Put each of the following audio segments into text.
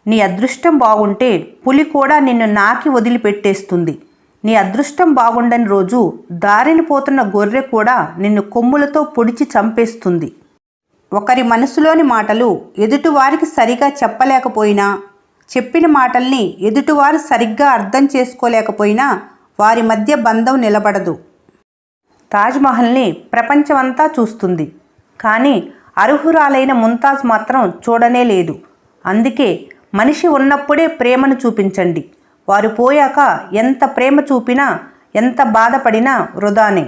నీ అదృష్టం బాగుంటే పులి కూడా నిన్ను నాకి వదిలిపెట్టేస్తుంది. నీ అదృష్టం బాగుండని రోజు దారిని పోతున్న గొర్రె కూడా నిన్ను కొమ్ములతో పొడిచి చంపేస్తుంది. ఒకరి మనసులోని మాటలు ఎదుటివారికి సరిగా చెప్పలేకపోయినా, చెప్పిన మాటల్ని ఎదుటివారు సరిగ్గా అర్థం చేసుకోలేకపోయినా వారి మధ్య బంధం నిలబడదు. తాజ్మహల్ని ప్రపంచమంతా చూస్తుంది, కానీ అర్హురాలైన ముంతాజ్ మాత్రం చూడనే లేదు. అందుకే మనిషి ఉన్నప్పుడే ప్రేమను చూపించండి. వారు పోయాక ఎంత ప్రేమ చూపినా, ఎంత బాధపడినా వృధానే.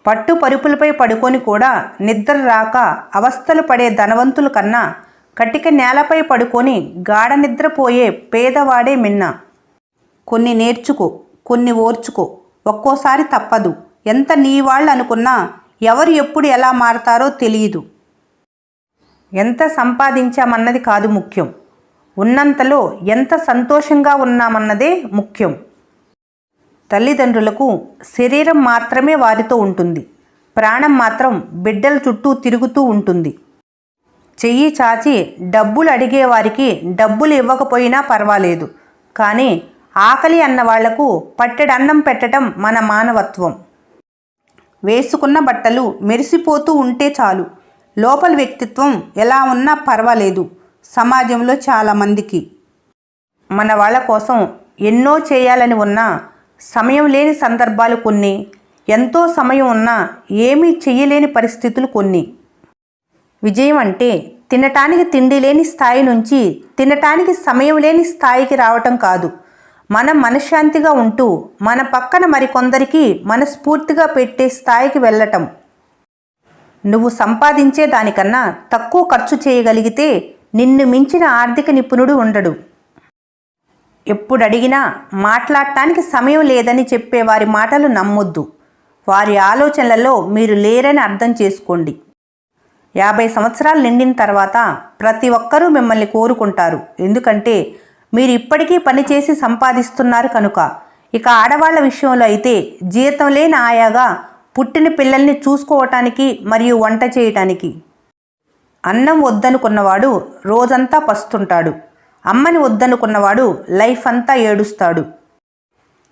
పట్టు పరుపులపై పడుకొని కూడా నిద్ర రాక అవస్థలు పడే ధనవంతుల కన్నా కటిక నేలపై పడుకొని గాఢ నిద్రపోయే పేదవాడే మిన్న. కొన్ని నేర్చుకో, కొన్ని ఓర్చుకో. ఒక్కోసారి తప్పదు. ఎంత నీ వాళ్ళు అనుకున్నా ఎవరు ఎప్పుడు ఎలా మారతారో తెలియదు. ఎంత సంపాదించామన్నది కాదు ముఖ్యం, ఉన్నంతలో ఎంత సంతోషంగా ఉన్నామన్నదే ముఖ్యం. తల్లిదండ్రులకు శరీరం మాత్రమే వారితో ఉంటుంది, ప్రాణం మాత్రం బిడ్డల చుట్టూ తిరుగుతూ ఉంటుంది. చెయ్యి చాచి డబ్బులు అడిగేవారికి డబ్బులు ఇవ్వకపోయినా పర్వాలేదు, కానీ ఆకలి అన్న వాళ్లకు పట్టెడన్నం పెట్టడం మన మానవత్వం. వేసుకున్న బట్టలు మెరిసిపోతూ ఉంటే చాలు, లోపల వ్యక్తిత్వం ఎలా ఉన్నా పర్వాలేదు. సమాజంలో చాలామందికి మన వాళ్ళ కోసం ఎన్నో చేయాలని ఉన్నా సమయం లేని సందర్భాలు కొన్ని, ఎంతో సమయం ఉన్నా ఏమీ చెయ్యలేని పరిస్థితులు కొన్ని. విజయం అంటే తినటానికి తిండి లేని స్థాయి నుంచి తినటానికి సమయం లేని స్థాయికి రావటం కాదు. మనం మనశ్శాంతిగా ఉంటూ మన పక్కన మరికొందరికి మనస్ఫూర్తిగా పెట్టే స్థాయికి వెళ్ళటం. నువ్వు సంపాదించే దానికన్నా తక్కువ ఖర్చు చేయగలిగితే నిన్ను మించిన ఆర్థిక నిపుణుడు ఉండడు. ఎప్పుడు అడిగినా మాట్లాడటానికి సమయం లేదని చెప్పే వారి మాటలు నమ్మొద్దు. వారి ఆలోచనలలో మీరు లేరని అర్థం చేసుకోండి. 50 సంవత్సరాలు నిండిన తర్వాత ప్రతి ఒక్కరూ మిమ్మల్ని కోరుకుంటారు. ఎందుకంటే మీరు ఇప్పటికీ పనిచేసి సంపాదిస్తున్నారు కనుక. ఇక ఆడవాళ్ల విషయంలో అయితే జీతం లేని ఆయాగా పుట్టిన పిల్లల్ని చూసుకోవటానికి మరియు వంట చేయటానికి. అన్నం వద్దనుకున్నవాడు రోజంతా పస్తుంటాడు, అమ్మని వద్దనుకున్నవాడు లైఫ్ అంతా ఏడుస్తాడు.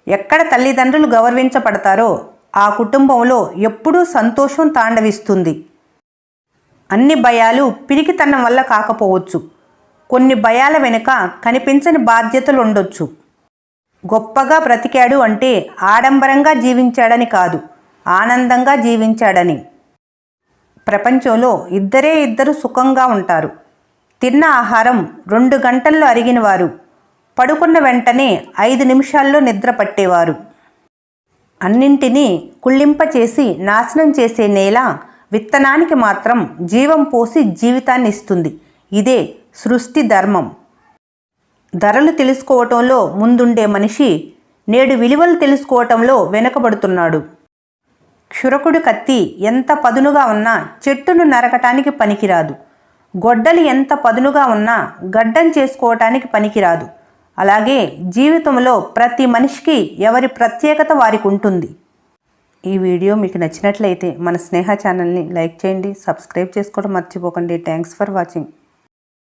ఎక్కడ తల్లిదండ్రులు గౌరవించబడతారో ఆ కుటుంబంలో ఎప్పుడూ సంతోషం తాండవిస్తుంది. అన్ని భయాలు పిరికితనం వల్ల కాకపోవచ్చు, కొన్ని భయాల వెనుక కనిపించని బాధ్యతలు ఉండొచ్చు. గొప్పగా బ్రతికాడు అంటే ఆడంబరంగా జీవించాడని కాదు, ఆనందంగా జీవించాడని. ప్రపంచంలో ఇద్దరు సుఖంగా ఉంటారు. తిన్న ఆహారం 2 గంటల్లో అరిగిన వారు, పడుకున్న వెంటనే 5 నిమిషాల్లో నిద్ర పట్టేవారు. అన్నింటినీ కుళ్ళింపచేసి నాశనం చేసే నేల విత్తనానికి మాత్రం జీవం పోసి జీవితాన్ని ఇస్తుంది. ఇదే సృష్టి ధర్మం. ధరలు తెలుసుకోవటంలో ముందుండే మనిషి నేడు విలువలు తెలుసుకోవటంలో వెనుకబడుతున్నాడు. క్షురకుడి కత్తి ఎంత పదునుగా ఉన్నా చెట్టును నరకటానికి పనికిరాదు. గొడ్డలి ఎంత పదునుగా ఉన్నా గడ్డం చేసుకోవటానికి పనికిరాదు. అలాగే జీవితంలో ప్రతి మనిషికి ఎవరి ప్రత్యేకత వారికి ఉంటుంది. ఈ వీడియో మీకు నచ్చినట్లయితే మన స్నేహ ఛానల్ని లైక్ చేయండి, సబ్స్క్రైబ్ చేసుకోవడం మర్చిపోకండి. Thanks for watching.